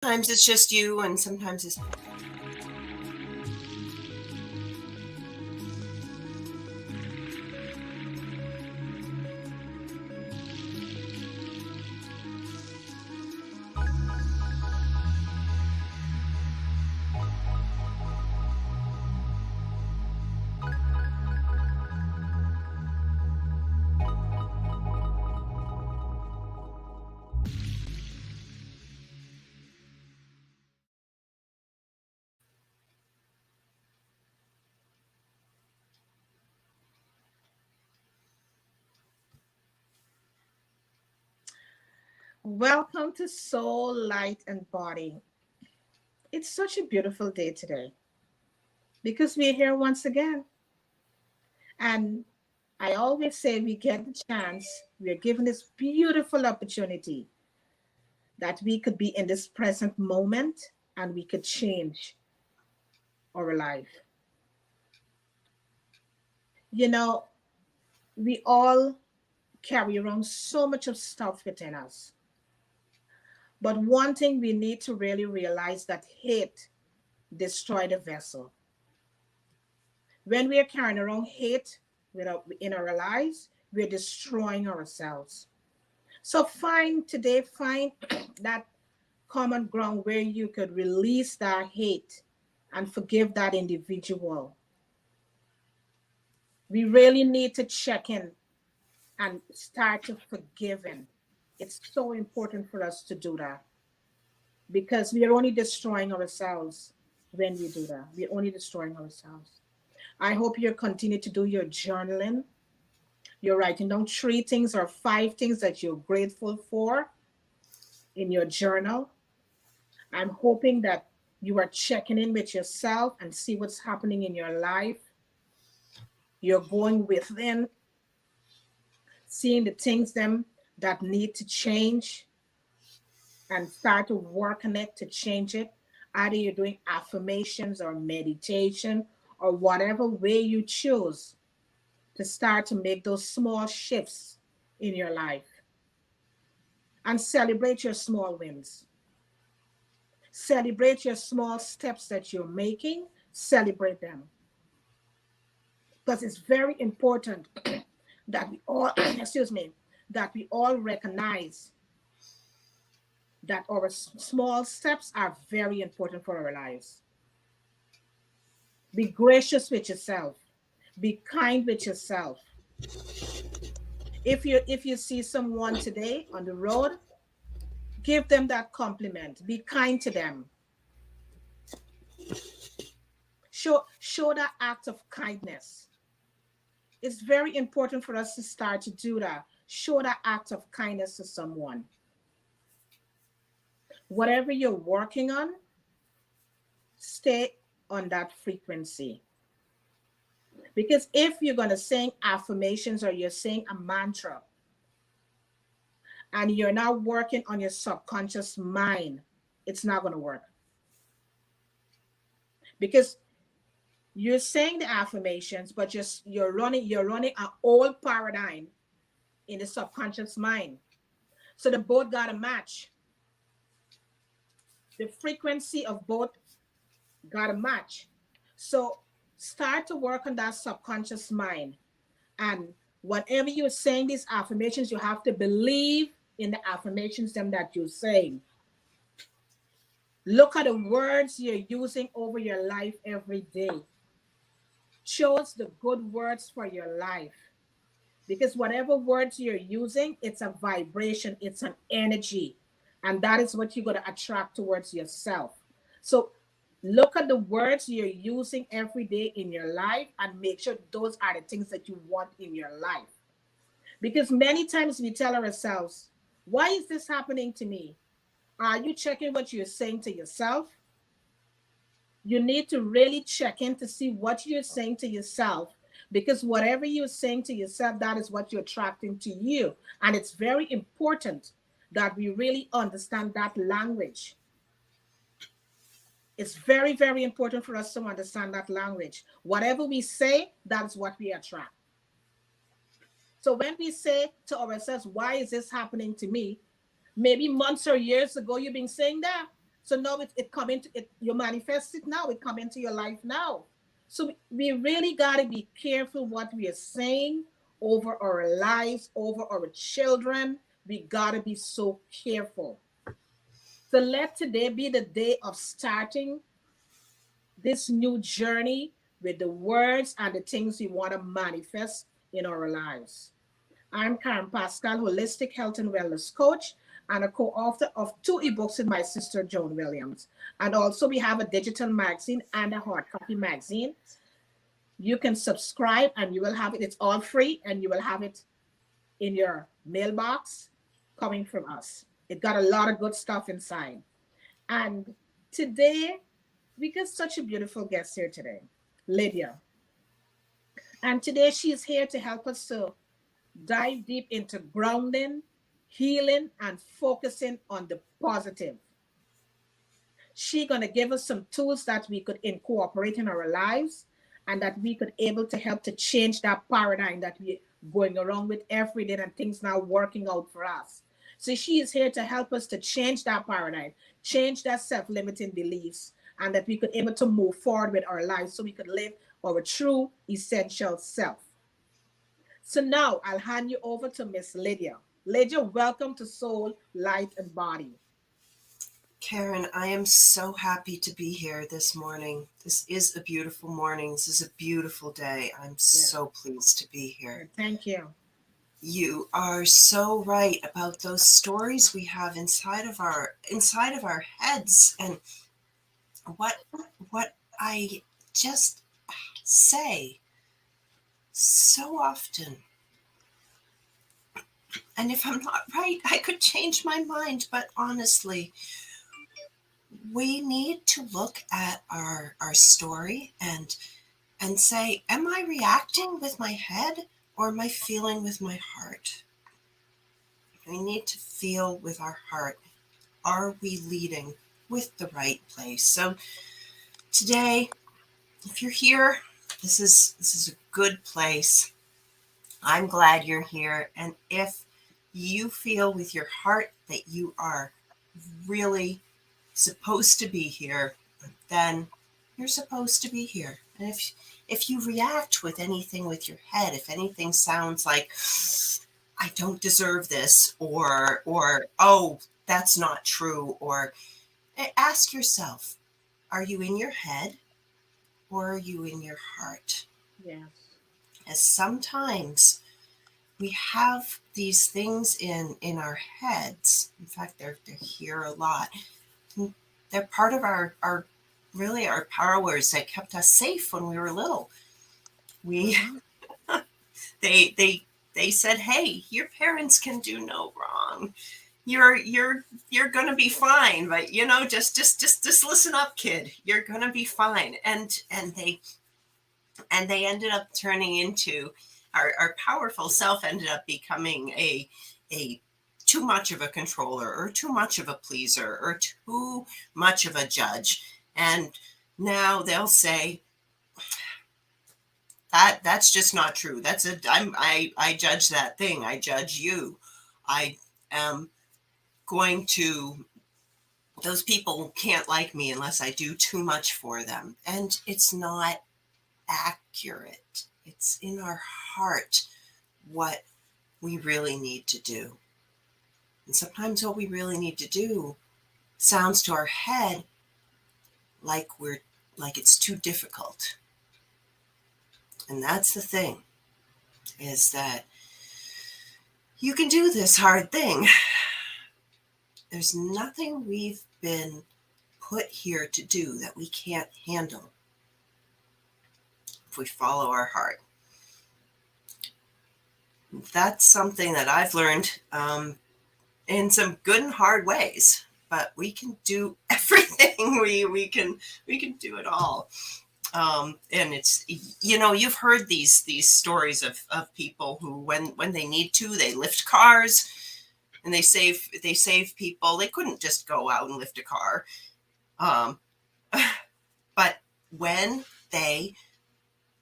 Sometimes it's just you, and sometimes it's Welcome to Soul, Light, and Body. It's such a beautiful day today because we're here once again. And I always say we get the chance, we're given this beautiful opportunity that we could be in this present moment and we could change our life. You know, we all carry around so much of stuff within us. But one thing we need to really realize that hate destroy the vessel. When we are carrying around hate in our lives, we're destroying ourselves. So find that common ground where you could release that hate and forgive that individual. We really need to check in and start to forgiving. It's so important for us to do that because we are only destroying ourselves when we do that. We're only destroying ourselves. I hope you continue to do your journaling. You're writing down 3 things or 5 things that you're grateful for in your journal. I'm hoping that you are checking in with yourself and see what's happening in your life. You're going within, seeing the things them that need to change and start to work on it to change it. Either you're doing affirmations or meditation or whatever way you choose to start to make those small shifts in your life and celebrate your small wins. Celebrate your small steps that you're making, celebrate them. Because it's very important that we all, excuse me, that we all recognize that our small steps are very important for our lives. Be gracious with yourself. Be kind with yourself. If you see someone today on the road, give them that compliment. Be kind to them. Show that act of kindness. It's very important for us to start to do that. Show that act of kindness to someone. Whatever you're working on, stay on that frequency. Because if you're going to sing affirmations or you're saying a mantra and you're not working on your subconscious mind, it's not going to work. Because you're saying the affirmations, but just you're running an old paradigm in the subconscious mind. So the both got to match. The frequency of both got to match. So start to work on that subconscious mind. And whenever you're saying these affirmations, you have to believe in the affirmations them that you're saying. Look at the words you're using over your life every day. Choose the good words for your life. Because whatever words you're using, it's a vibration, it's an energy. And that is what you're going to attract towards yourself. So look at the words you're using every day in your life and make sure those are the things that you want in your life. Because many times we tell ourselves, why is this happening to me? Are you checking what you're saying to yourself? You need to really check in to see what you're saying to yourself because whatever you're saying to yourself, that is what you're attracting to you. And it's very important that we really understand that language. It's very, very important for us to understand that language. Whatever we say, that's what we attract. So when we say to ourselves, why is this happening to me? Maybe months or years ago, you've been saying that. So now it come into it, you manifest it now, it come into your life now. So we really got to be careful what we are saying over our lives, over our children. We got to be so careful. So let today be the day of starting this new journey with the words and the things we want to manifest in our lives. I'm Karen Pascal, holistic health and wellness coach, and a co-author of two ebooks with my sister Joan Williams. And also, we have a digital magazine and a hard copy magazine. You can subscribe, and you will have it. It's all free, and you will have it in your mailbox coming from us. It got a lot of good stuff inside. And today, we got such a beautiful guest here today, Lydia. And today, she's here to help us to dive deep into grounding, healing, and focusing on the positive. She's going to give us some tools that we could incorporate in our lives and that we could able to help to change that paradigm that we're going around with every day and things now working out for us. So she is here to help us to change that paradigm, change that self-limiting beliefs, and that we could able to move forward with our lives so we could live our true essential self. So now I'll hand you over to Miss Lydia. Lydia, welcome to Soul, Light, and Body. Karen, I am so happy to be here this morning. This is a beautiful morning. This is a beautiful day. I'm so pleased to be here. Thank you. You are so right about those stories we have inside of our heads, and what I just say so often. And if I'm not right, I could change my mind, but honestly, we need to look at our story and say, am I reacting with my head or am I feeling with my heart? We need to feel with our heart. Are we leading with the right place? So today, if you're here, this is a good place. I'm glad you're here. And if you feel with your heart that you are really supposed to be here, then you're supposed to be here. And if you react with anything with your head, if anything sounds like I don't deserve this, or oh, that's not true, or ask yourself, are you in your head or are you in your heart? Yes. As sometimes we have these things in our heads. In fact, they're here a lot. They're part of our really our powers that kept us safe when we were little. We they said, hey, your parents can do no wrong. You're gonna be fine, but just listen up, kid. You're gonna be fine. And they ended up turning into our powerful self ended up becoming a too much of a controller, or too much of a pleaser, or too much of a judge. And now they'll say, that's just not true. I judge that thing. I judge you. I am going to, those people can't like me unless I do too much for them. And it's not accurate. It's in our heart what we really need to do. And sometimes what we really need to do sounds to our head like it's too difficult. And that's the thing, is that you can do this hard thing. There's nothing we've been put here to do that we can't handle if we follow our heart. That's something that I've learned in some good and hard ways, but we can do everything. We can do it all. And it's, you've heard these stories of people who, when they need to, they lift cars and they save people. They couldn't just go out and lift a car. But when they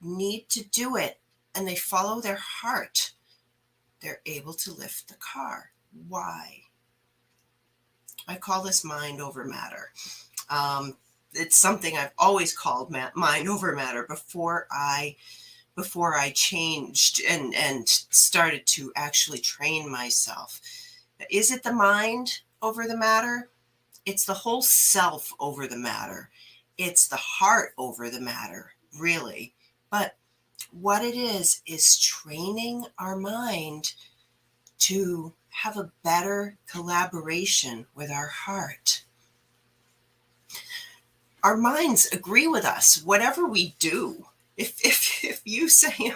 need to do it and they follow their heart, they're able to lift the car. Why? I call this mind over matter. It's something I've always called mind over matter before I changed and started to actually train myself. Is it the mind over the matter? It's the whole self over the matter. It's the heart over the matter, really. But what it is training our mind to have a better collaboration with our heart. Our minds agree with us, whatever we do. If you say,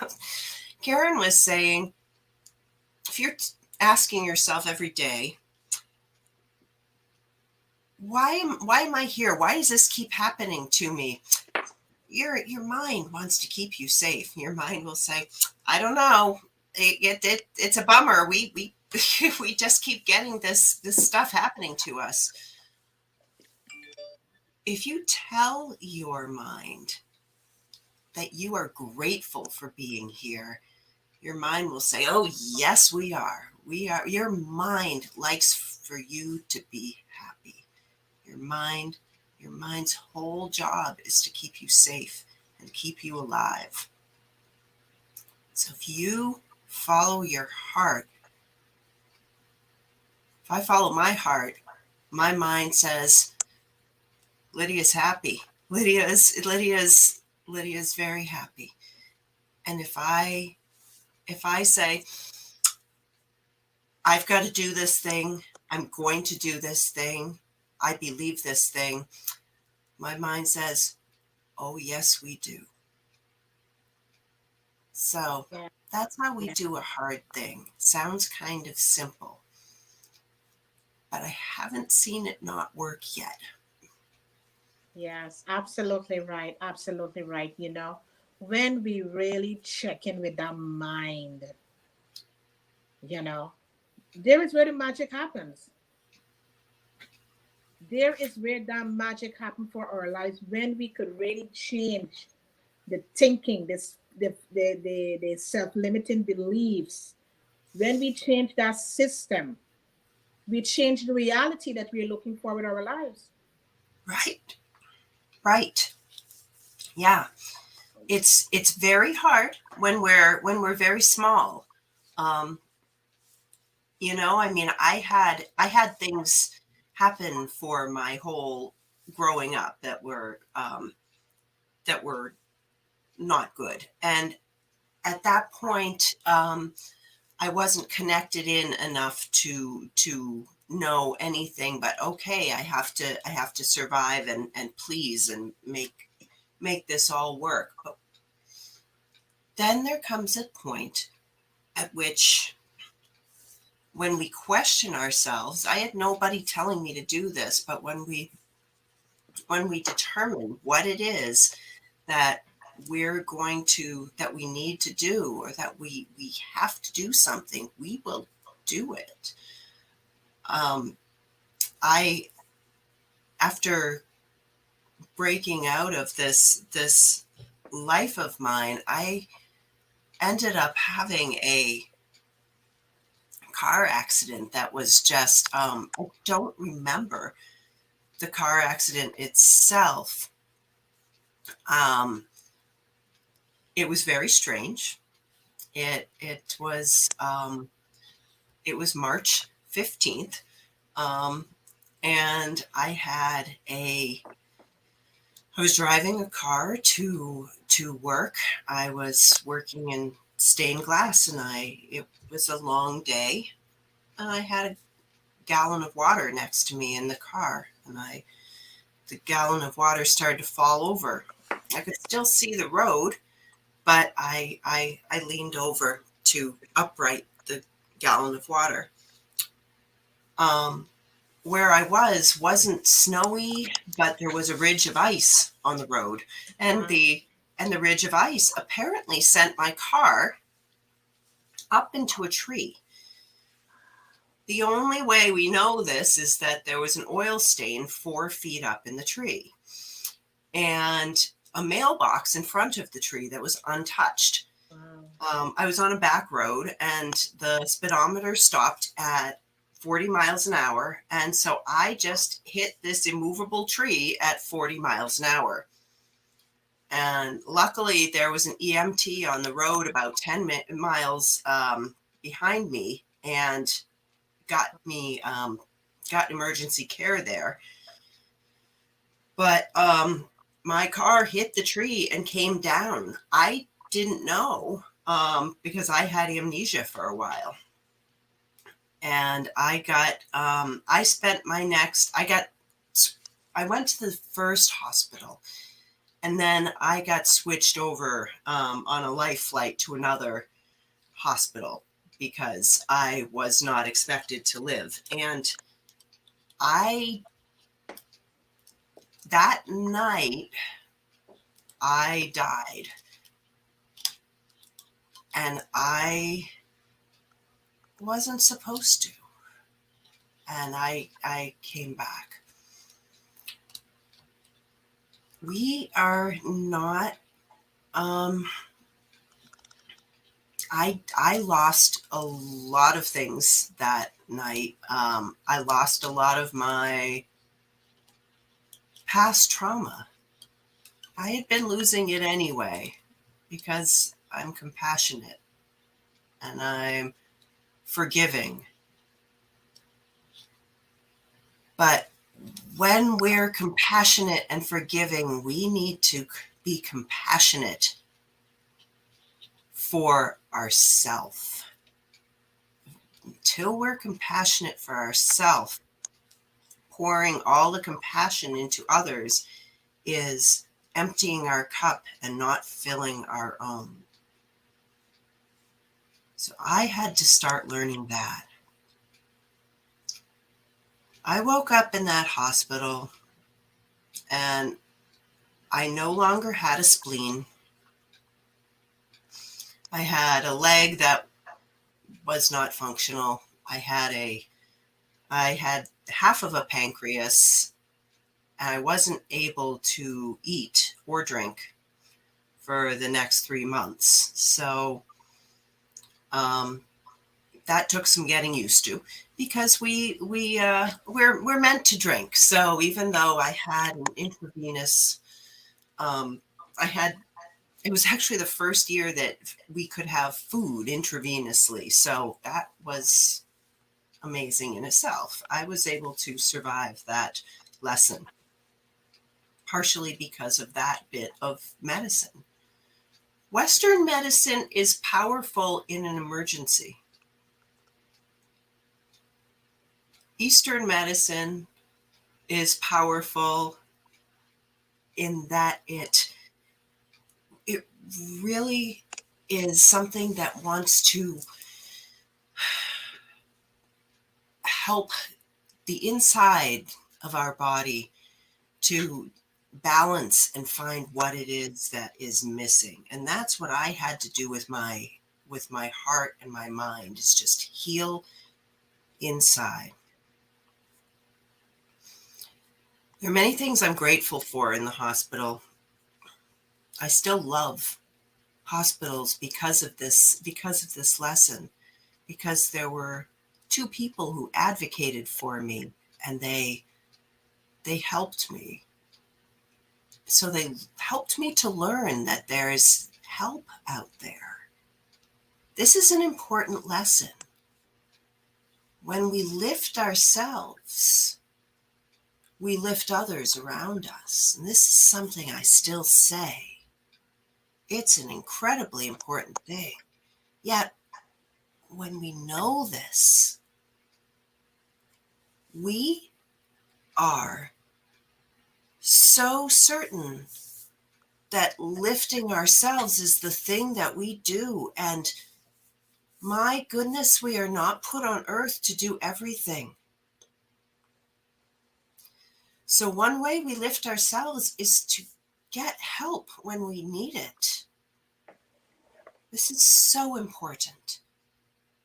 Karen was saying, if you're asking yourself every day, why am I here? Why does this keep happening to me? Your mind wants to keep you safe. Your mind will say, I don't know. It's a bummer. We we just keep getting this stuff happening to us. If you tell your mind that you are grateful for being here, your mind will say, oh, yes, we are. We are. Your mind likes for you to be happy. Your mind's whole job is to keep you safe and keep you alive. So if you follow your heart, if I follow my heart, my mind says, Lydia's happy. Lydia's very happy. And if I say, I've got to do this thing, I'm going to do this thing, I believe this thing, my mind says, oh, yes, we do. So that's how we do a hard thing. Sounds kind of simple, but I haven't seen it not work yet. Yes, absolutely right. Absolutely right. You know, when we really check in with our mind, you know, there is where the magic happens. There is where that magic happens for our lives when we could really change the thinking, this the self-limiting beliefs. When we change that system, we change the reality that we're looking for with our lives. Right. Right. Yeah. It's very hard when we're very small. Um, I mean, I had things happen for my whole growing up that were not good, and at that point, I wasn't connected in enough to know anything. But okay, I have to survive and please and make this all work. But then there comes a point at which, when we question ourselves, I had nobody telling me to do this, but when we determine what it is that that we need to do, or that we have to do something, we will do it. I After breaking out of this life of mine, I ended up having a car accident that was just, I don't remember the car accident itself. It was very strange. It was March 15th. And I was driving a car to work. I was working in stained glass, and it was a long day. And I had a gallon of water next to me in the car, and the gallon of water started to fall over. I could still see the road, but I leaned over to upright the gallon of water. Where I wasn't snowy, but there was a ridge of ice on the road, and the ridge of ice apparently sent my car up into a tree. The only way we know this is that there was an oil stain 4 feet up in the tree, and a mailbox in front of the tree that was untouched. Wow. I was on a back road, and the speedometer stopped at 40 miles an hour. And so I just hit this immovable tree at 40 miles an hour. And luckily, there was an EMT on the road about 10 miles behind me and got emergency care there. But my car hit the tree and came down. I didn't know because I had amnesia for a while. And I went to the first hospital, and then I got switched over on a life flight to another hospital because I was not expected to live. And that night, I died. And I wasn't supposed to. And I came back. We are not, I lost a lot of things that night. I lost a lot of my past trauma. I had been losing it anyway because I'm compassionate and I'm forgiving. But when we're compassionate and forgiving, we need to be compassionate for ourselves. Until we're compassionate for ourselves, pouring all the compassion into others is emptying our cup and not filling our own. So I had to start learning that. I woke up in that hospital and I no longer had a spleen. I had a leg that was not functional. I had half of a pancreas, and I wasn't able to eat or drink for the next 3 months. So that took some getting used to because we're meant to drink. So even though I had an intravenous, it was actually the first year that we could have food intravenously. So that was amazing in itself. I was able to survive that lesson, partially because of that bit of medicine. Western medicine is powerful in an emergency. Eastern medicine is powerful in that it really is something that wants to help the inside of our body to balance and find what it is that is missing. And that's what I had to do with my heart and my mind, is just heal inside. There are many things I'm grateful for in the hospital. I still love hospitals because of this lesson, because there were 2 people who advocated for me, and they helped me. So they helped me to learn that there is help out there. This is an important lesson. When we lift ourselves, we lift others around us. And this is something I still say. It's an incredibly important thing. Yet, when we know this, we are so certain that lifting ourselves is the thing that we do. And my goodness, we are not put on earth to do everything. So one way we lift ourselves is to get help when we need it. This is so important.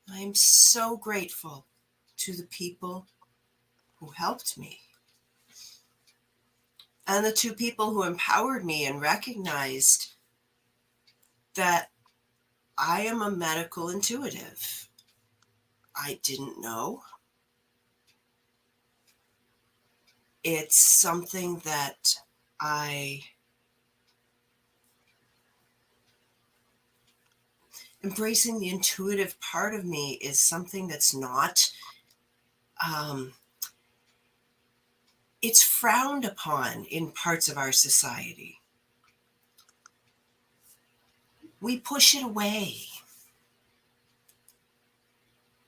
I am so grateful to the people who helped me, and the 2 people who empowered me and recognized that I am a medical intuitive. I didn't know. it's something that embracing the intuitive part of me is something that's not, it's frowned upon in parts of our society. We push it away.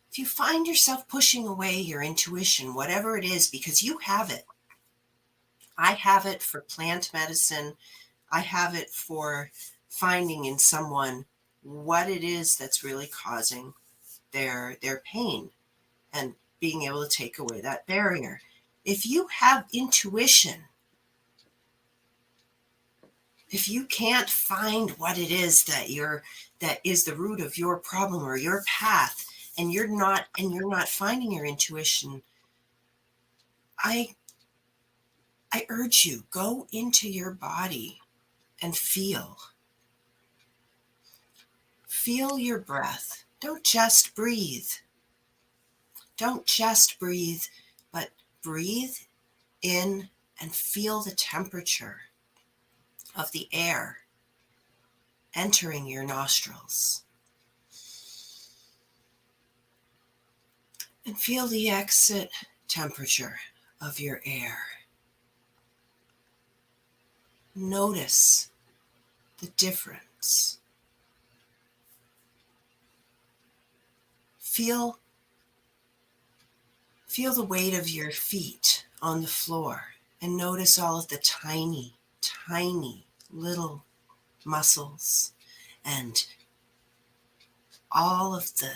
If you find yourself pushing away your intuition, whatever it is, because you have it, I have it for plant medicine, I have it for finding in someone what it is that's really causing their pain and being able to take away that barrier. If you have intuition, if you can't find what it is that is the root of your problem or your path, and you're not finding your intuition, I urge you, go into your body and feel your breath. Don't just breathe, but breathe in and feel the temperature of the air entering your nostrils. And feel the exit temperature of your air. Notice the difference. Feel the weight of your feet on the floor and notice all of the tiny, tiny little muscles and all of the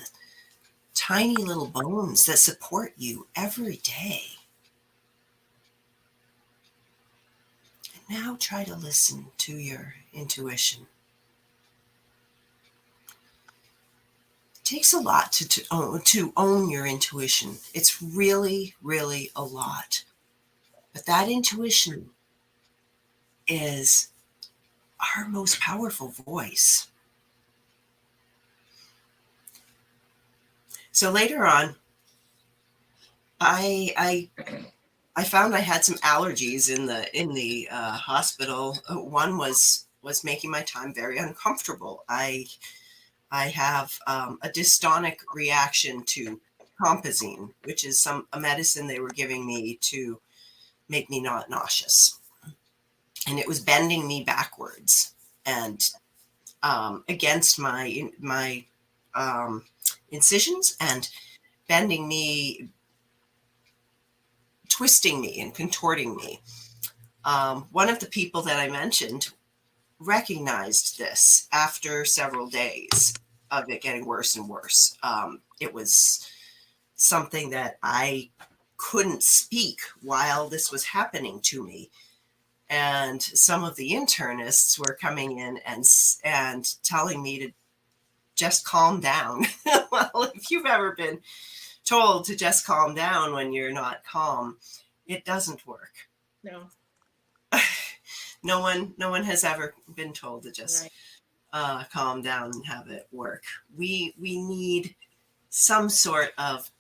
tiny little bones that support you every day. And now try to listen to your intuition. It takes a lot to own your intuition. It's really, really a lot. But that intuition is our most powerful voice. So later on, I found I had some allergies in the hospital. One was making my time very uncomfortable. I have a dystonic reaction to compazine, which is a medicine they were giving me to make me not nauseous, and it was bending me backwards and against my incisions and bending me, twisting me and contorting me. One of the people that I mentioned recognized this after several days of it getting worse and worse. It was something that I couldn't speak while this was happening to me. And some of the internists were coming in and telling me to just calm down. Well, if you've ever been told to just calm down when you're not calm, it doesn't work. No. No one has ever been told to just calm down and have it work. We need some sort of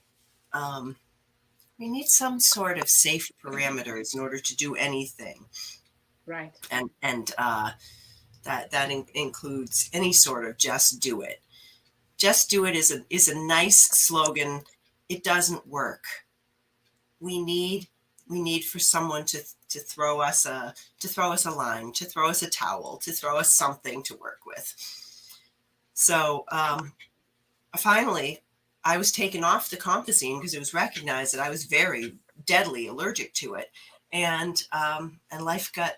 safe parameters in order to do anything. Right. And that includes any sort of just do it. Just do it is a nice slogan. It doesn't work. We need for someone to throw us a line, to throw us a towel, to throw us something to work with. So finally, I was taken off the compazine because it was recognized that I was very deadly allergic to it, and life got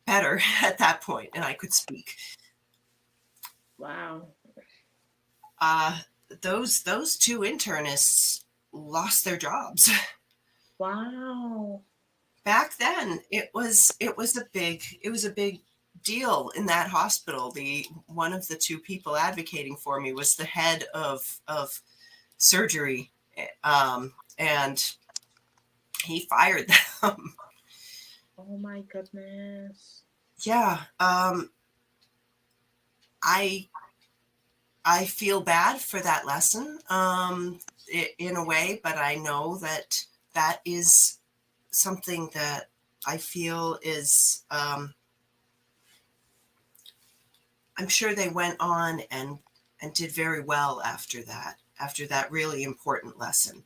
better at that point, and I could speak. Wow. Those two internists lost their jobs. Wow. Back then, it was a big deal in that hospital. One of the two people advocating for me was the head of surgery, and he fired them. Oh my goodness. Yeah. I feel bad for that lesson in a way, but I know that is something that I feel is, I'm sure they went on and did very well after that really important lesson.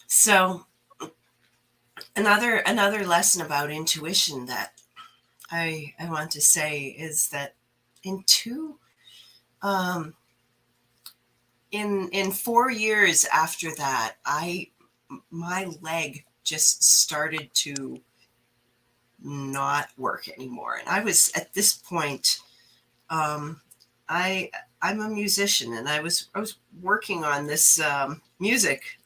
So another lesson about intuition that I want to say is that in two in 4 years after that, my leg just started to not work anymore. And I was at this point, I I'm a musician, and I was working on this music,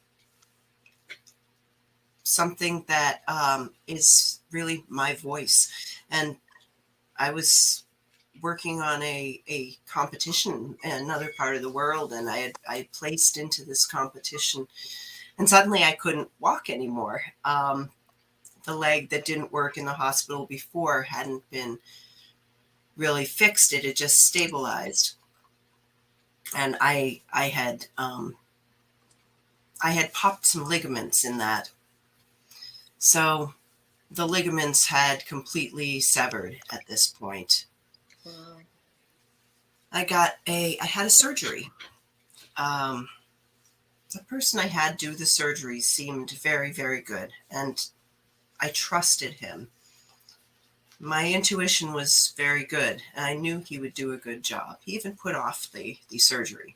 something that is really my voice, and I was working on a competition in another part of the world, and I placed into this competition, and suddenly I couldn't walk anymore. The leg that didn't work in the hospital before hadn't been really fixed; it had just stabilized, and I had popped some ligaments in that, so the ligaments had completely severed at this point. Wow. I had a surgery. Um, the person I had do the surgery seemed very, very good, and I trusted him. My intuition was very good, and I knew he would do a good job. He even put off the surgery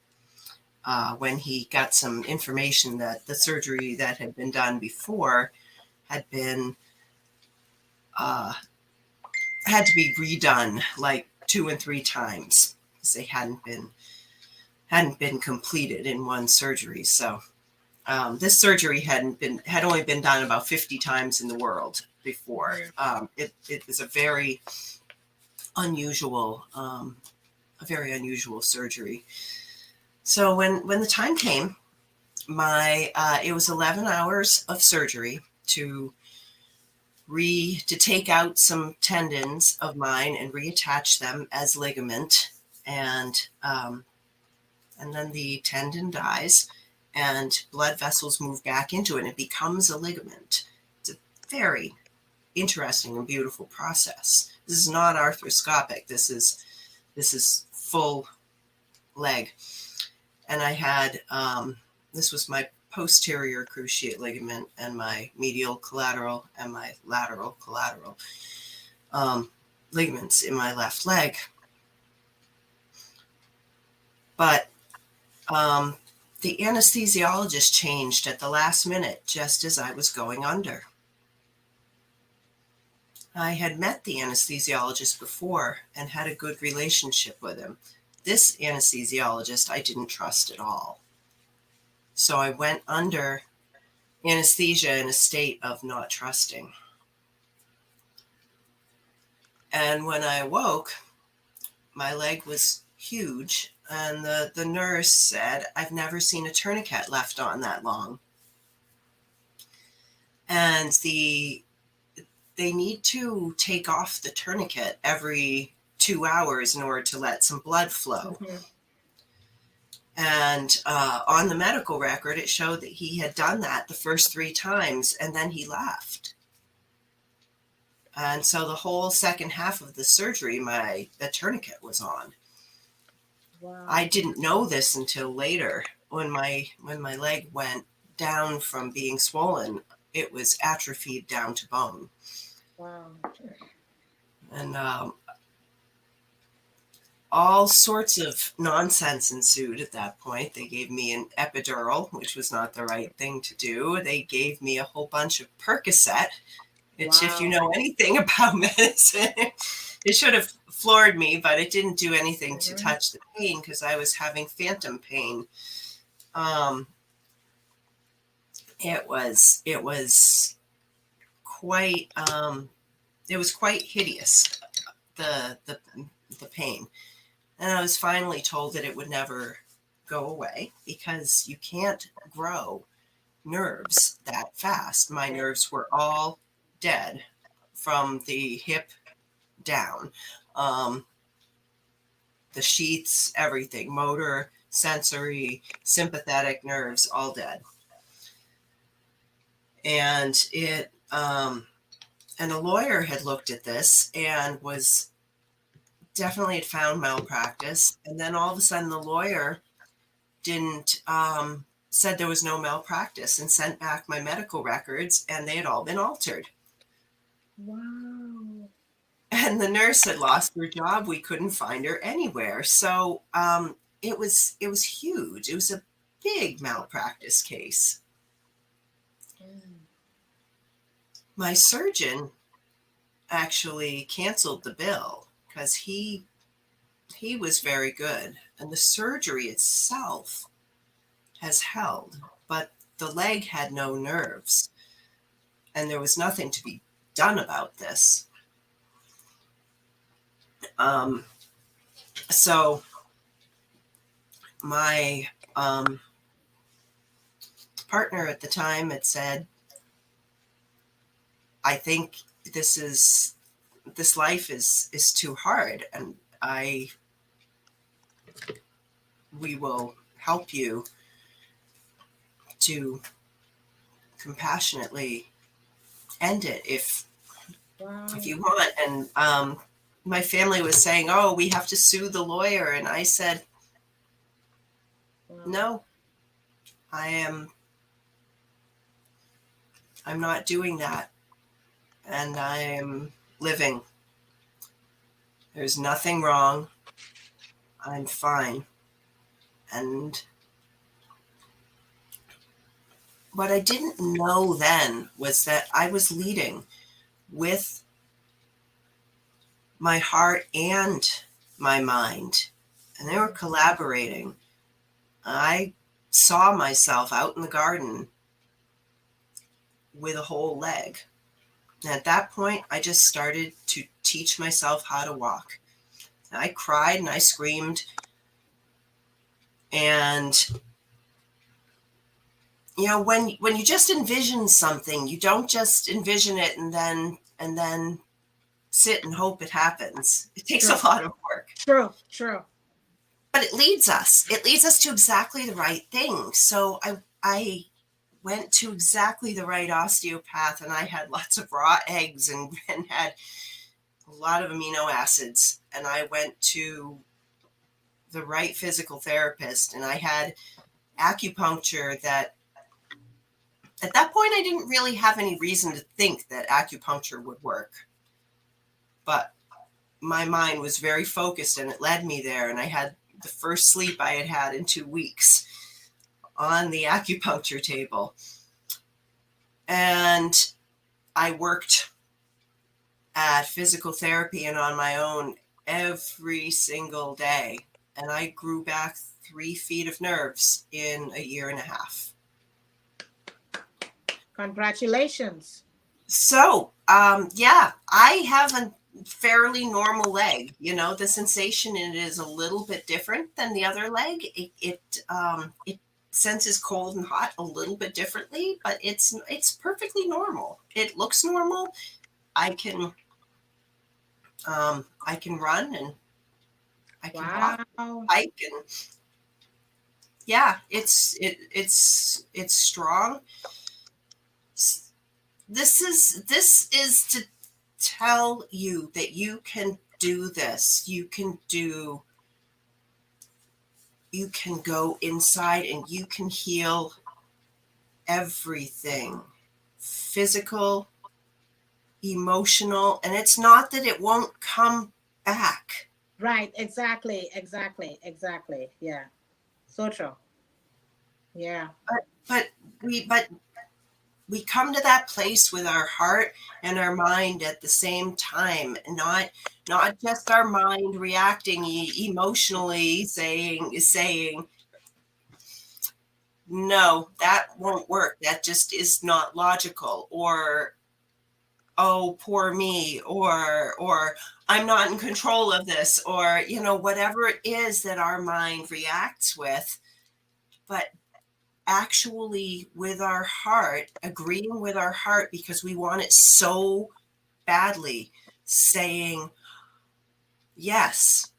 when he got some information that the surgery that had been done before had been had to be redone like 2 and 3 times because they hadn't been completed in one surgery. So this surgery had only been done about 50 times in the world before. It was a very unusual surgery. So when the time came, it was 11 hours of surgery to take out some tendons of mine and reattach them as ligament, and then the tendon dies and blood vessels move back into it and it becomes a ligament. It's a very interesting and beautiful process. This is not arthroscopic. This is full leg. And I had this was my posterior cruciate ligament and my medial collateral and my lateral collateral ligaments in my left leg. But the anesthesiologist changed at the last minute, just as I was going under. I had met the anesthesiologist before and had a good relationship with him. This anesthesiologist I didn't trust at all. So I went under anesthesia in a state of not trusting. And when I awoke, my leg was huge, and the nurse said, "I've never seen a tourniquet left on that long." And they need to take off the tourniquet every 2 hours in order to let some blood flow. And on the medical record, it showed that he had done that the first 3 times, and then he left. And so the whole second half of the surgery, the tourniquet was on. Wow. I didn't know this until later when my leg went down from being swollen. It was atrophied down to bone. Wow. And all sorts of nonsense ensued at that point. They gave me an epidural, which was not the right thing to do. They gave me a whole bunch of Percocet, which, if you know anything about medicine, it should have floored me, but it didn't do anything to touch the pain because I was having phantom pain. It was quite hideous, the pain. And I was finally told that it would never go away because you can't grow nerves that fast. My nerves were all dead from the hip down. The sheaths, everything, motor, sensory, sympathetic nerves, all dead. And and a lawyer had looked at this and was definitely had found malpractice. And then all of a sudden the lawyer didn't, said there was no malpractice and sent back my medical records and they had all been altered. Wow. And the nurse had lost her job. We couldn't find her anywhere. So it was huge. It was a big malpractice case. Mm. My surgeon actually canceled the bill because he was very good, and the surgery itself has held, but the leg had no nerves, and there was nothing to be done about this. So my partner at the time had said, I think this life is too hard, and we will help you to compassionately end it if Wow. you want. And my family was saying, oh, we have to sue the lawyer. And I said, Wow. no, I'm not doing that. And I am living. There's nothing wrong. I'm fine. And what I didn't know then was that I was leading with my heart and my mind, and they were collaborating. I saw myself out in the garden with a whole leg. And at that point, I just started to teach myself how to walk. I cried and I screamed. And, you know, when you just envision something, you don't just envision it and then sit and hope it happens. It takes True. a lot of work. True. But it leads us. It leads us to exactly the right thing. So I went to exactly the right osteopath, and I had lots of raw eggs and had a lot of amino acids. And I went to the right physical therapist, and I had acupuncture that at that point I didn't really have any reason to think that acupuncture would work. But my mind was very focused and it led me there. And I had the first sleep I had had in 2 weeks on the acupuncture table. And I worked at physical therapy and on my own every single day. And I grew back 3 feet of nerves in a year and a half. Congratulations. So, yeah, I have a fairly normal leg. You know, the sensation in it is a little bit different than the other leg. It senses cold and hot a little bit differently, but it's perfectly normal. It looks normal. I can run and I can walk, hike, and yeah, it's strong. This is to tell you that you can do this. You can go inside and you can heal everything. Physical, emotional, and it's not that it won't come back. Right. Exactly. Yeah. So true. Yeah. But we come to that place with our heart and our mind at the same time, not just our mind reacting emotionally, saying no, that won't work, that just is not logical, or oh, poor me, or I'm not in control of this, or you know, whatever it is that our mind reacts with. But actually with our heart, agreeing with our heart because we want it so badly, saying, yes,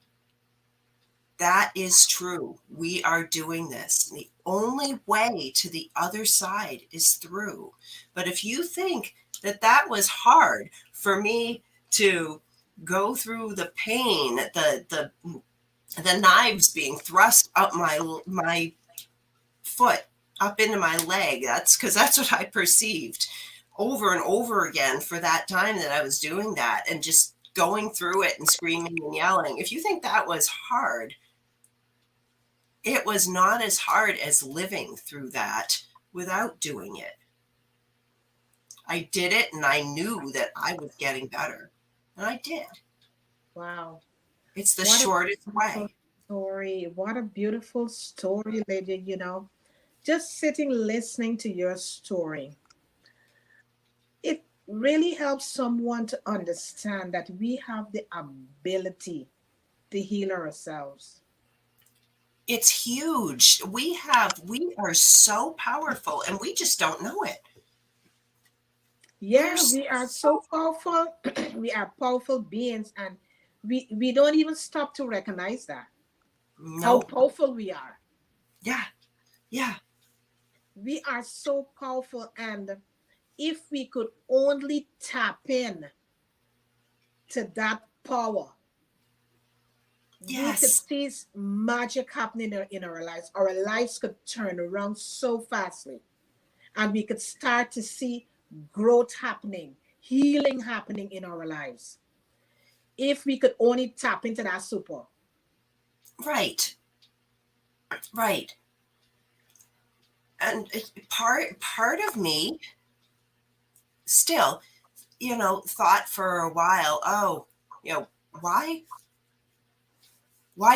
that is true. We are doing this. The only way to the other side is through. But if you think that that was hard for me to go through the pain, the knives being thrust up my foot, up into my leg, that's because that's what I perceived over and over again for that time that I was doing that and just going through it and screaming and yelling. If you think that was hard, it was not as hard as living through that without doing it. I did it and I knew that I was getting better. And I did. Wow. It's the What a shortest beautiful way. story. What a beautiful story, Lydia. Just sitting listening to your story, it really helps someone to understand that we have the ability to heal ourselves. It's huge. We are so powerful and we just don't know it. We're Yeah, we are so, so powerful. We are powerful beings, and we don't even stop to recognize that how no. powerful we are. Yeah. Yeah. We are so powerful, and if we could only tap in to that power, we could Yes. see magic happening in our lives. Our lives could turn around so fastly, and we could start to see growth happening, healing happening in our lives. If we could only tap into that super. Right. Right. And part of me still, thought for a while, oh, you know, why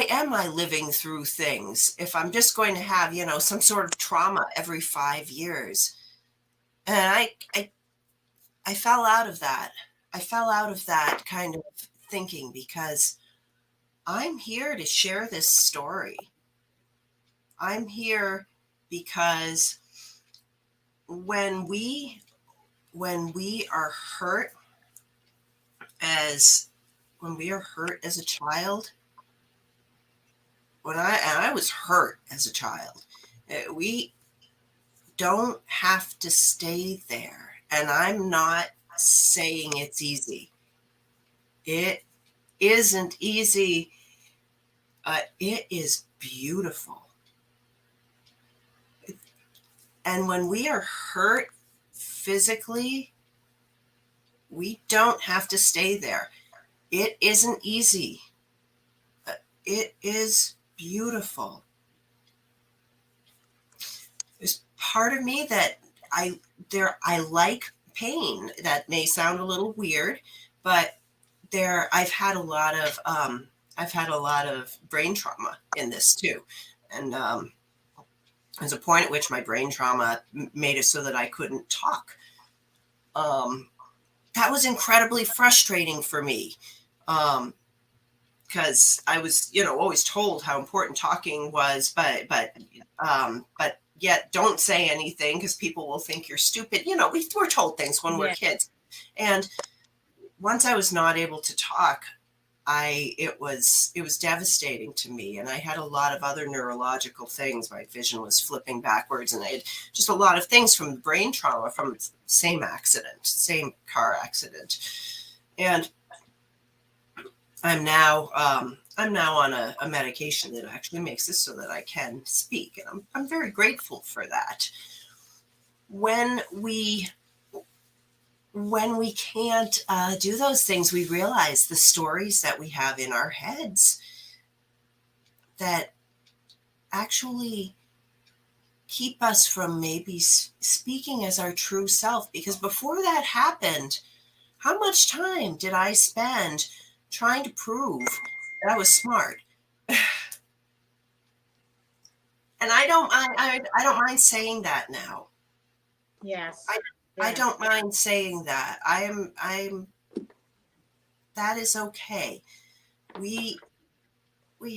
am I living through things if I'm just going to have, some sort of trauma every 5 years? And I fell out of that. I fell out of that kind of thinking because I'm here to share this story. I'm here because when we are hurt as a child, I was hurt as a child, we don't have to stay there. And I'm not saying it's easy. It isn't easy. It is beautiful. And when we are hurt physically, we don't have to stay there. It isn't easy. It is beautiful. There's part of me that I like pain. That may sound a little weird, but I've had a lot of brain trauma in this too, and there's a point at which my brain trauma made it so that I couldn't talk. Um, that was incredibly frustrating for me. Because I was, always told how important talking was, but yet don't say anything because people will think you're stupid. We're told things when we're Yeah. kids, and once I was not able to talk, it was devastating to me, and I had a lot of other neurological things. My vision was flipping backwards, and I had just a lot of things from the brain trauma from the same car accident, and I'm now on a medication that actually makes it so that I can speak, and I'm very grateful for that. When we can't do those things, we realize the stories that we have in our heads that actually keep us from maybe speaking as our true self. Because before that happened, how much time did I spend trying to prove that I was smart? And I don't mind saying that now. Yes. I Yes. don't mind saying that. I'm that is okay. We we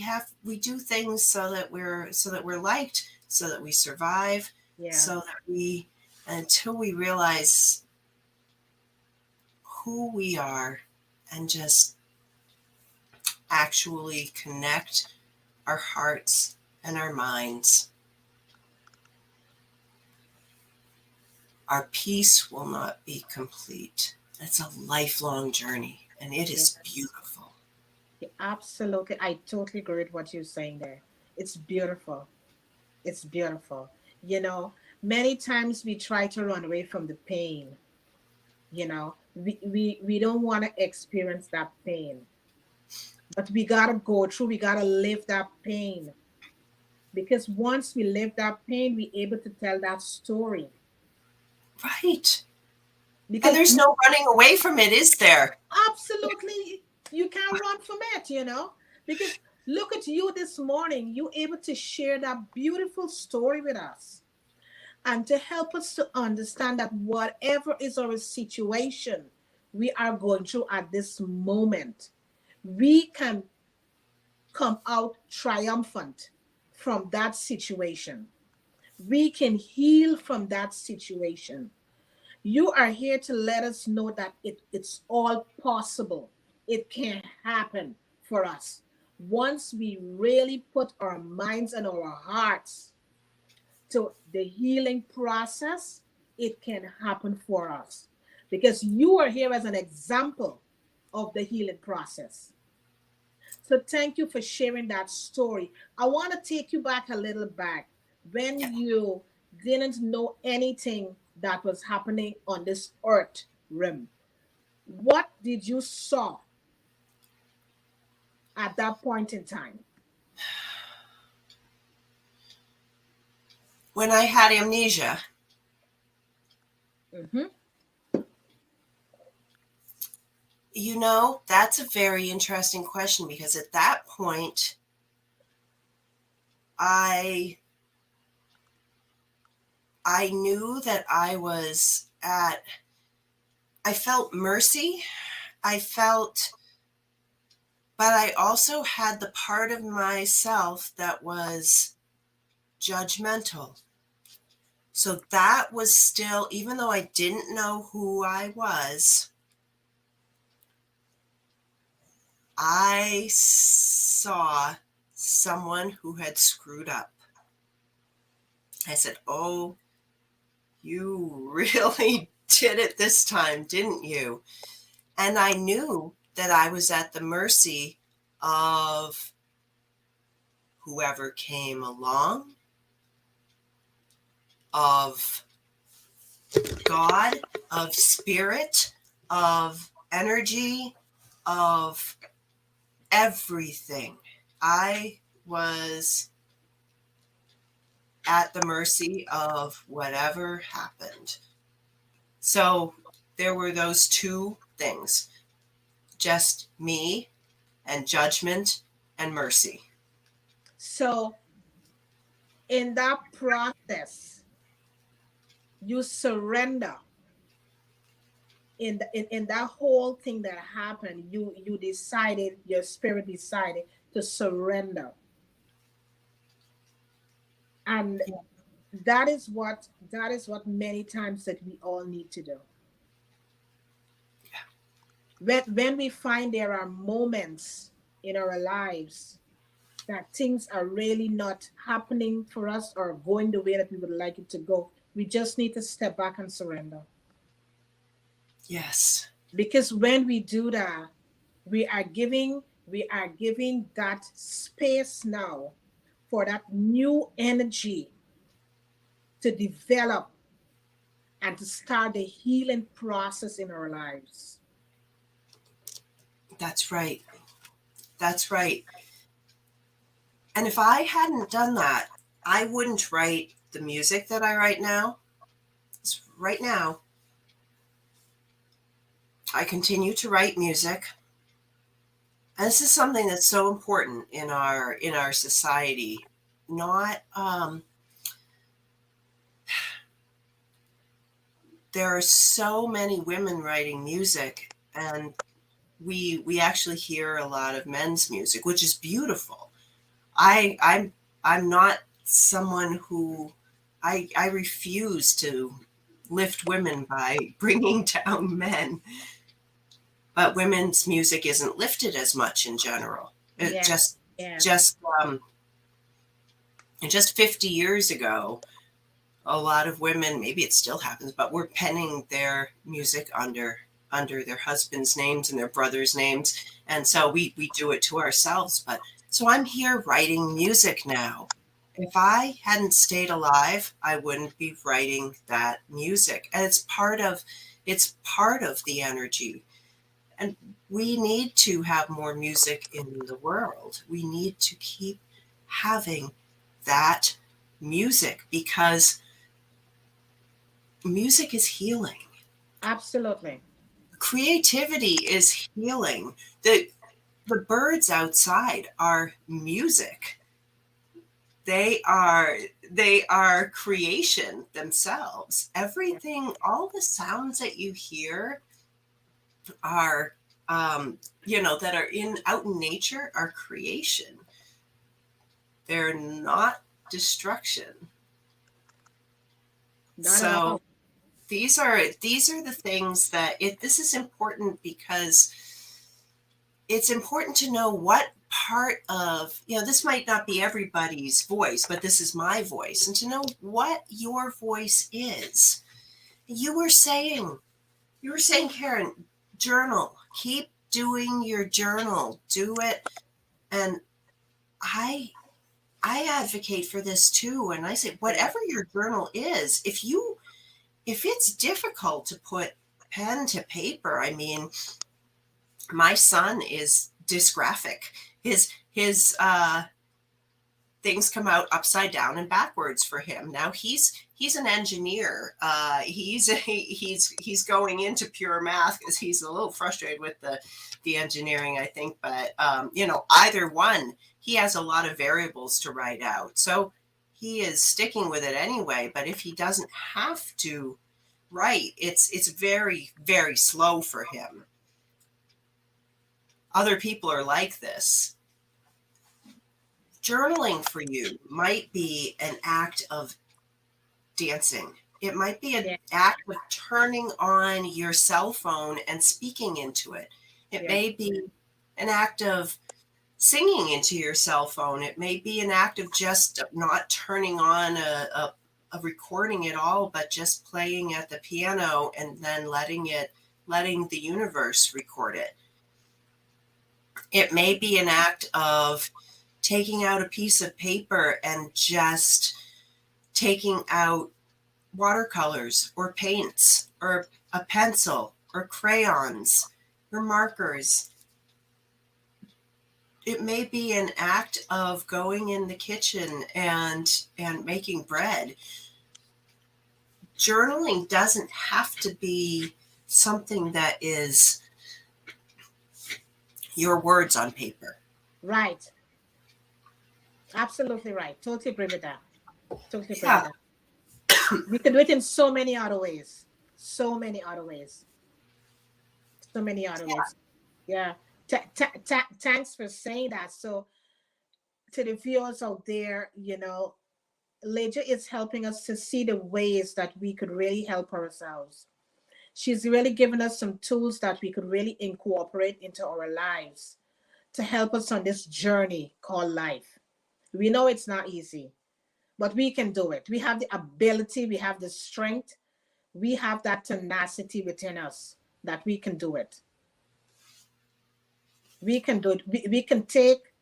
do things so that we're liked, so that we survive, Yeah. so that we until we realize who we are and just actually connect our hearts and our minds our peace will not be complete. It's a lifelong journey, and it is Yes. beautiful. Yeah, absolutely. I totally agree with what you're saying there. It's beautiful. It's beautiful. You know, many times we try to run away from the pain. We don't want to experience that pain, but we got to go through, we got to live that pain, because once we live that pain, we able to tell that story. Right. And Because there's no running away from it, is there? absolutely, you can't run from it. Because look at you this morning, you able to share that beautiful story with us, and to help us to understand that whatever is our situation we are going through at this moment, we can come out triumphant from that situation. We can heal from that situation. You are here to let us know that it's all possible. It can happen for us. Once we really put our minds and our hearts to the healing process, it can happen for us. Because you are here as an example of the healing process. So thank you for sharing that story. I want to take you back a little back when Yeah. you didn't know anything that was happening on this earth rim. What did you saw at that point in time? When I had amnesia, Mm-hmm. that's a very interesting question, because at that point, I I knew that I felt mercy. I felt, but I also had the part of myself that was judgmental. So that was still, even though I didn't know who I was, I saw someone who had screwed up. I said, "Oh, you really did it this time, didn't you?" And I knew that I was at the mercy of whoever came along, of God, of spirit, of energy, of everything. I was at the mercy of whatever happened. So there were those two things, just me and judgment and mercy. So in that process, you surrender. In that whole thing that happened, you decided, your spirit decided to surrender. And that is what many times that we all need to do. When we find there are moments in our lives that things are really not happening for us or going the way that we would like it to go, we just need to step back and surrender. Yes, Because when we do that, we are giving that space now for that new energy to develop and to start the healing process in our lives. that's right. That's right. And if I hadn't done that, I wouldn't write the music that I write now. Right now, I continue to write music. And this is something that's so important in our society. Not There are so many women writing music, and we actually hear a lot of men's music, which is beautiful. I'm not someone who I refuse to lift women by bringing down men, but women's music isn't lifted as much in general. It Yeah, just yeah. just um, just 50 years ago, a lot of women, maybe it still happens, but we're penning their music under their husband's names and their brothers' names. And so we do it to ourselves. But so I'm here writing music now. If I hadn't stayed alive, I wouldn't be writing that music. And it's part of the energy. And we need to have more music in the world. We need to keep having that music because music is healing. Absolutely. Creativity is healing. The birds outside are music. They are creation themselves. Everything, all the sounds that you hear are that are out in nature are creation. They're not destruction. Not at all. So these are the things that this is important because it's important to know what part of, this might not be everybody's voice, but this is my voice, and to know what your voice is. You were saying, Karen, journal, keep doing your journal, do it. And I advocate for this too. And I say, whatever your journal is, if it's difficult to put pen to paper, I mean, my son is dysgraphic. His things come out upside down and backwards for him. Now he's an engineer. He's going into pure math because he's a little frustrated with the engineering, I think. But either one, he has a lot of variables to write out. So he is sticking with it anyway. But if he doesn't have to write, it's very, very slow for him. Other people are like this. Journaling for you might be an act of dancing. It might be an act of turning on your cell phone and speaking into it. It may be an act of singing into your cell phone. It may be an act of just not turning on a recording at all, but just playing at the piano and then letting the universe record it. It may be an act of taking out a piece of paper and just taking out watercolors or paints or a pencil or crayons or markers. It may be an act of going in the kitchen and making bread. Journaling doesn't have to be something that is your words on paper. Right. Absolutely right. Totally agree with that. Totally agree with that. We can do it in so many other ways. So many other ways. Yeah. Thanks for saying that. So to the viewers out there, Lydia is helping us to see the ways that we could really help ourselves. She's really given us some tools that we could really incorporate into our lives to help us on this journey called life. We know it's not easy, but we can do it. We have the ability, we have the strength, we have that tenacity within us that we can do it. We can do it. We can take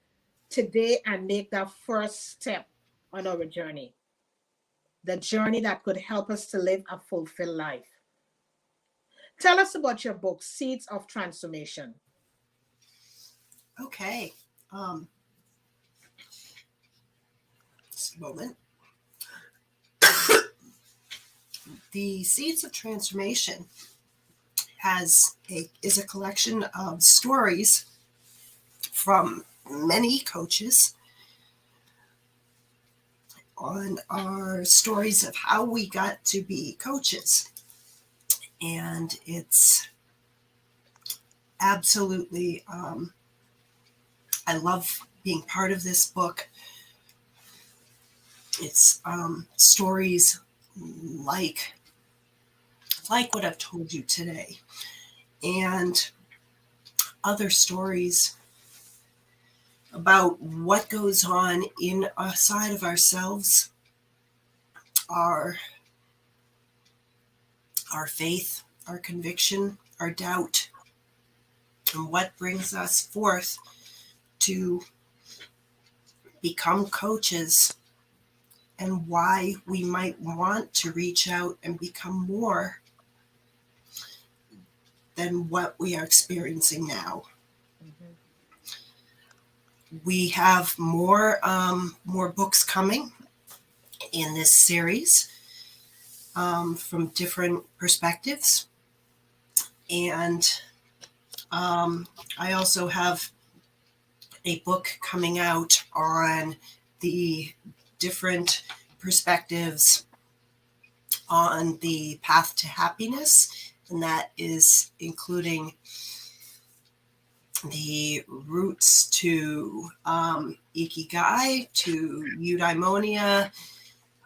today and make that first step on our journey. The journey that could help us to live a fulfilled life. Tell us about your book, Seeds of Transformation. Okay. Just a moment. The Seeds of Transformation is a collection of stories from many coaches on our stories of how we got to be coaches. And it's absolutely, I love being part of this book. It's stories like what I've told you today, and other stories about what goes on inside of ourselves, our our faith, our conviction, our doubt, and what brings us forth to become coaches, and why we might want to reach out and become more than what we are experiencing now. Mm-hmm. We have more books coming in this series from different perspectives, and I also have a book coming out on the different perspectives on the path to happiness, and that is including the roots to ikigai, to eudaimonia,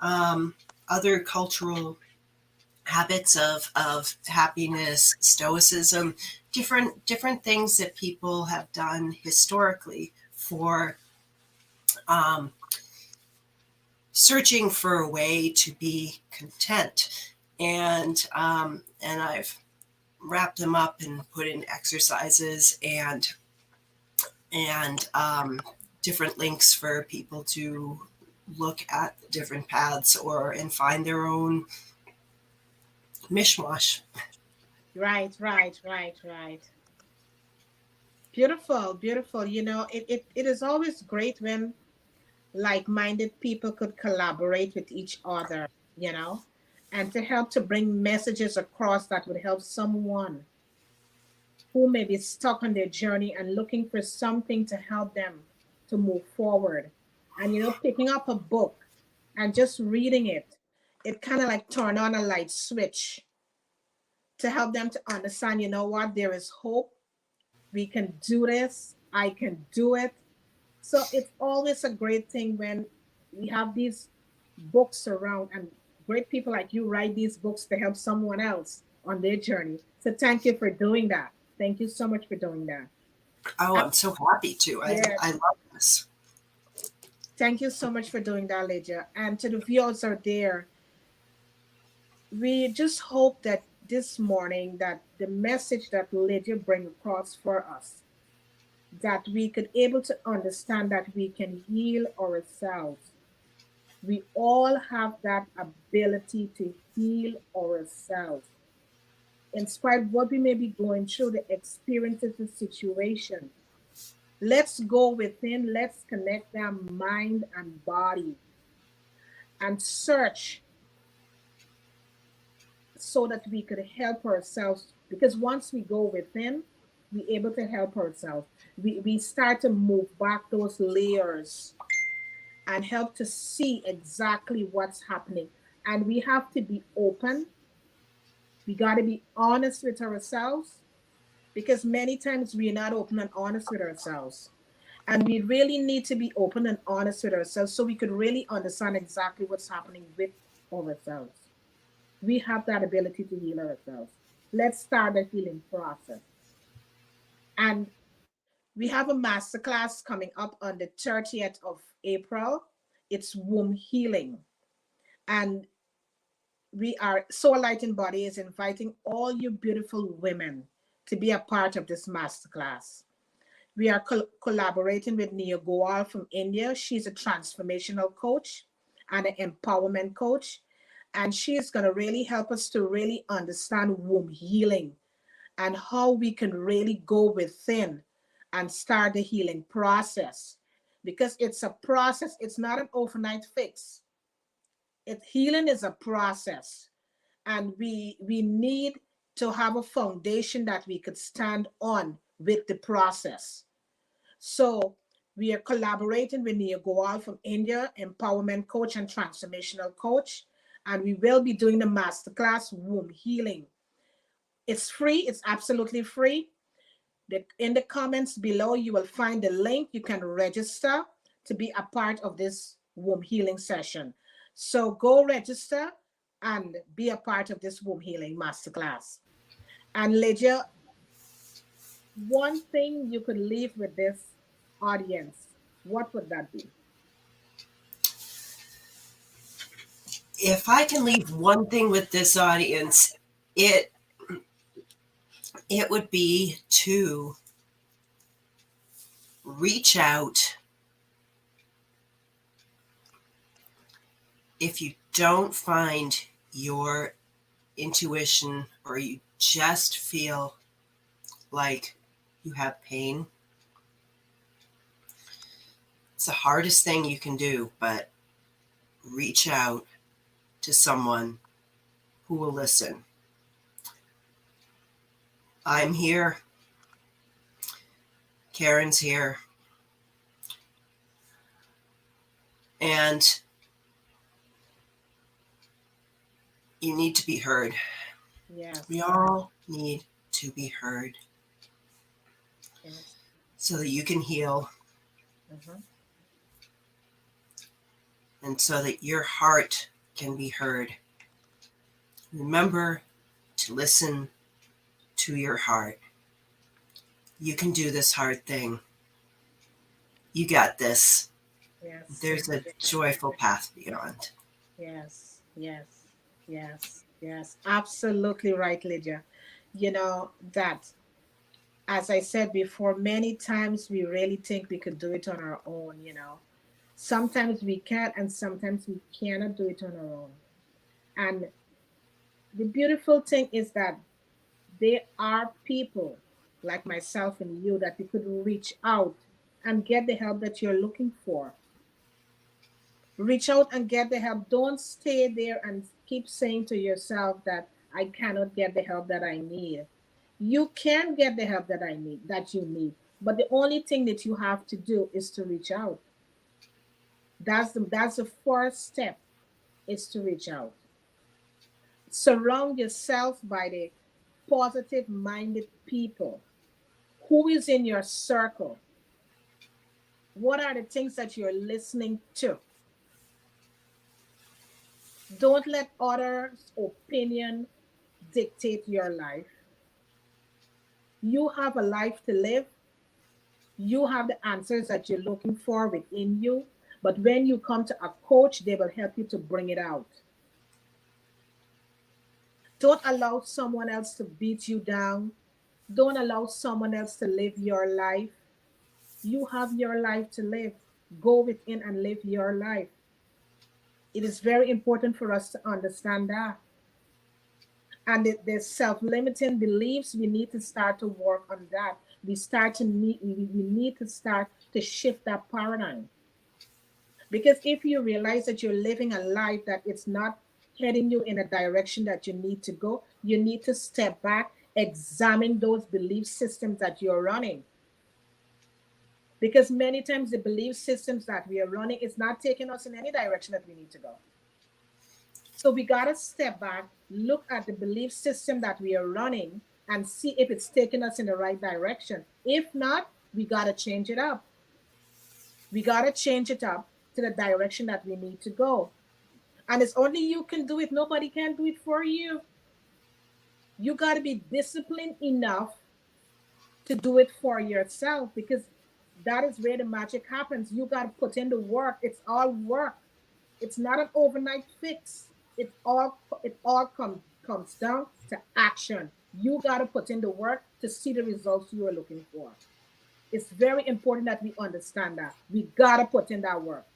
other cultural habits of happiness, stoicism, different things that people have done historically for searching for a way to be content. And I've wrapped them up and put in exercises and different links for people to look at different paths and find their own mishmash. Right, right, right, right. Beautiful, beautiful. It is always great when like-minded people could collaborate with each other, you know, and to help to bring messages across that would help someone who may be stuck on their journey and looking for something to help them to move forward. And picking up a book and just reading it, it kind of like turn on a light switch to help them to understand, what, there is hope. We can do this. I can do it. So it's always a great thing when we have these books around and great people like you write these books to help someone else on their journey. So thank you for doing that. Thank you so much for doing that. Oh, I'm so happy to. I Yes. love this. Thank you so much for doing that, Lydia. And to the viewers out there, we just hope that this morning that the message that Lydia bring across for us, that we could able to understand that we can heal ourselves. We all have that ability to heal ourselves. In spite of what we may be going through, the experiences, the situation. Let's go within, let's connect our mind and body and search so that we could help ourselves. Because once we go within, we're able to help ourselves. We start to move back those layers and help to see exactly what's happening. And we have to be open. We got to be honest with ourselves because many times we're not open and honest with ourselves. And we really need to be open and honest with ourselves so we could really understand exactly what's happening with ourselves. We have that ability to heal ourselves. Let's start the healing process. And we have a masterclass coming up on the 30th of April. It's womb healing. And we are Soul Light in Body is inviting all you beautiful women to be a part of this masterclass. We are collaborating with Nia Goal from India. She's a transformational coach and an empowerment coach. And she is going to really help us to really understand womb healing and how we can really go within and start the healing process. Because it's a process, it's not an overnight fix. Healing is a process. And we need to have a foundation that we could stand on with the process. So we are collaborating with Nia Goal from India, empowerment coach and transformational coach. And we will be doing the masterclass womb healing. It's free, it's absolutely free. In the comments below, you will find the link. You can register to be a part of this womb healing session. So go register and be a part of this womb healing masterclass. And Lydia, one thing you could leave with this audience, what would that be? If I can leave one thing with this audience, it it would be to reach out. If you don't find your intuition, or you just feel like you have pain, it's the hardest thing you can do, but reach out to someone who will listen. I'm here. Karen's here. And you need to be heard. Yes. We all need to be heard Yes. so that you can heal, Mhm. and so that your heart can be heard. Remember to listen to your heart. You can do this hard thing. You got this. Yes. There's a joyful path beyond. Yes. Yes. Yes. Yes. Absolutely right, Lydia. You know that, as I said before, many times we really think we could do it on our own, you know. Sometimes we can, and sometimes we cannot do it on our own. And the beautiful thing is that there are people like myself and you that you could reach out and get the help that you're looking for. Reach out and get the help. Don't stay there and keep saying to yourself that I cannot get the help that I need. You can get the help that I need, that you need. But the only thing that you have to do is to reach out. That's the first step, is to reach out. Surround yourself by the positive minded people. Who is in your circle? What are the things that you're listening to? Don't let others' opinion dictate your life. You have a life to live. You have the answers that you're looking for within you. But when you come to a coach, they will help you to bring it out. Don't allow someone else to beat you down. Don't allow someone else to live your life. You have your life to live. Go within and live your life. It is very important for us to understand that. And the self-limiting beliefs, we need to start to work on that. We need to start to shift that paradigm. Because if you realize that you're living a life that it's not heading you in a direction that you need to go, you need to step back, examine those belief systems that you're running. Because many times the belief systems that we are running is not taking us in any direction that we need to go. So we got to step back, look at the belief system that we are running, and see if it's taking us in the right direction. If not, we got to change it up. We got to change it up to the direction that we need to go. And it's only you can do it. Nobody can do it for you. You got to be disciplined enough to do it for yourself, because that is where the magic happens. You got to put in the work. It's all work. It's not an overnight fix. It all comes down to action. You got to put in the work to see the results you are looking for. It's very important that we understand that. We got to put in that work.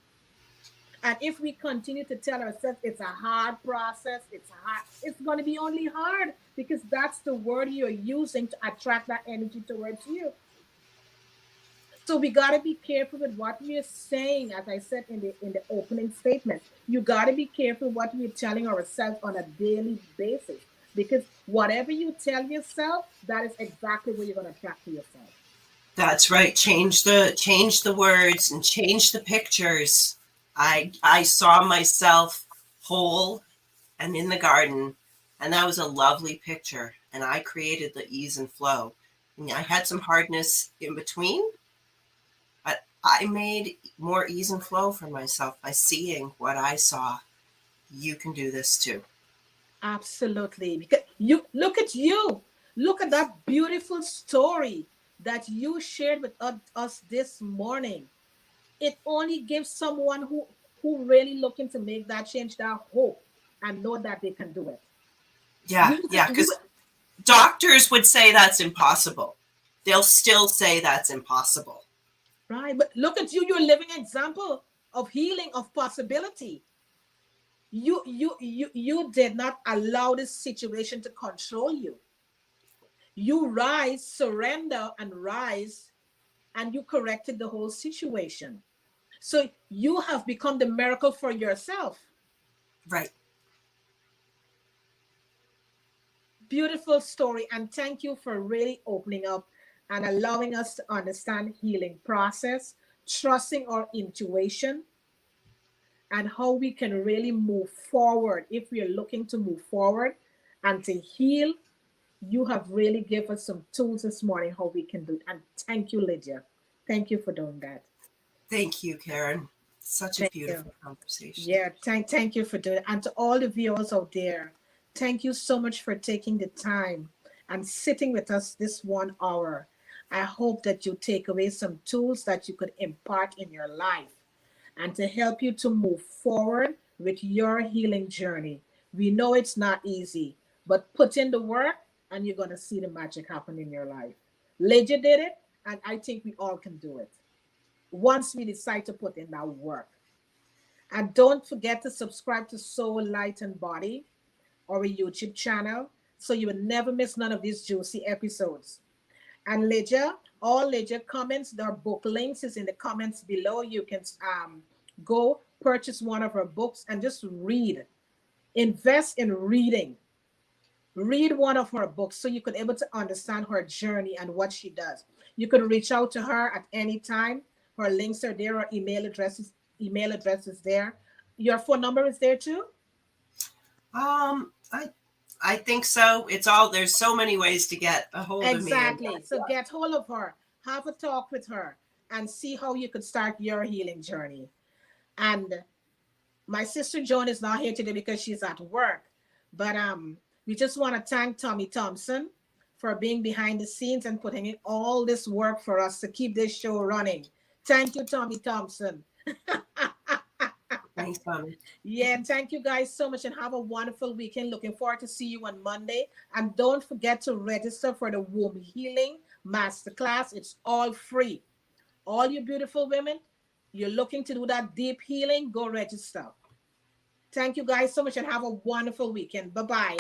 And if we continue to tell ourselves it's a hard process, it's going to be only hard, because that's the word you're using to attract that energy towards you. So we got to be careful with what we're saying. As I said in the opening statement, you got to be careful what we're telling ourselves on a daily basis, because whatever you tell yourself, that is exactly what you're going to attract to yourself. That's right. Change the words and change the pictures. I saw myself whole and in the garden, and that was a lovely picture. And I created the ease and flow. And I had some hardness in between, but I made more ease and flow for myself by seeing what I saw. You can do this too. Absolutely. Because you look at you. Look at that beautiful story that you shared with us this morning. It only gives someone who really looking to make that change, that hope, and know that they can do it. Yeah, yeah, because doctors would say that's impossible. They'll still say that's impossible. right, but look at you. You're a living example of healing, of possibility. You did not allow this situation to control you. You rise, surrender, and rise, and you corrected the whole situation. So you have become the miracle for yourself. Right. Beautiful story, and thank you for really opening up and allowing us to understand healing process, trusting our intuition, and how we can really move forward if we are looking to move forward and to heal. You have really given us some tools this morning how we can do it. And thank you, Lydia. Thank you for doing that. Thank you, Karen. Such a Thank you. beautiful conversation. Yeah, thank you for doing it. And to all the viewers out there, thank you so much for taking the time and sitting with us this 1 hour. I hope that you take away some tools that you could impart in your life and to help you to move forward with your healing journey. We know it's not easy, but put in the work and you're going to see the magic happen in your life. Lydia did it, and I think we all can do it once we decide to put in that work. And don't forget to subscribe to Soul, Light, and Body, our YouTube channel, so you will never miss none of these juicy episodes. And Lydia, all Lydia comments, their book links is in the comments below. You can go purchase one of her books and just read. Invest in reading. Read one of her books so you could able to understand her journey and what she does. You could reach out to her at any time. Her links are there, her email address is there. Your phone number is there too? I think so. It's all there's so many ways to get a hold of me. Exactly. So get hold of her, have a talk with her, and see how you could start your healing journey. And my sister Joan is not here today because she's at work. But we just want to thank Tommy Thompson for being behind the scenes and putting in all this work for us to keep this show running. Thank you, Tommy Thompson. Thanks, Tommy. Yeah, thank you guys so much and have a wonderful weekend. Looking forward to see you on Monday. And don't forget to register for the Womb Healing Masterclass. It's all free. All you beautiful women, you're looking to do that deep healing, go register. Thank you guys so much and have a wonderful weekend. Bye-bye.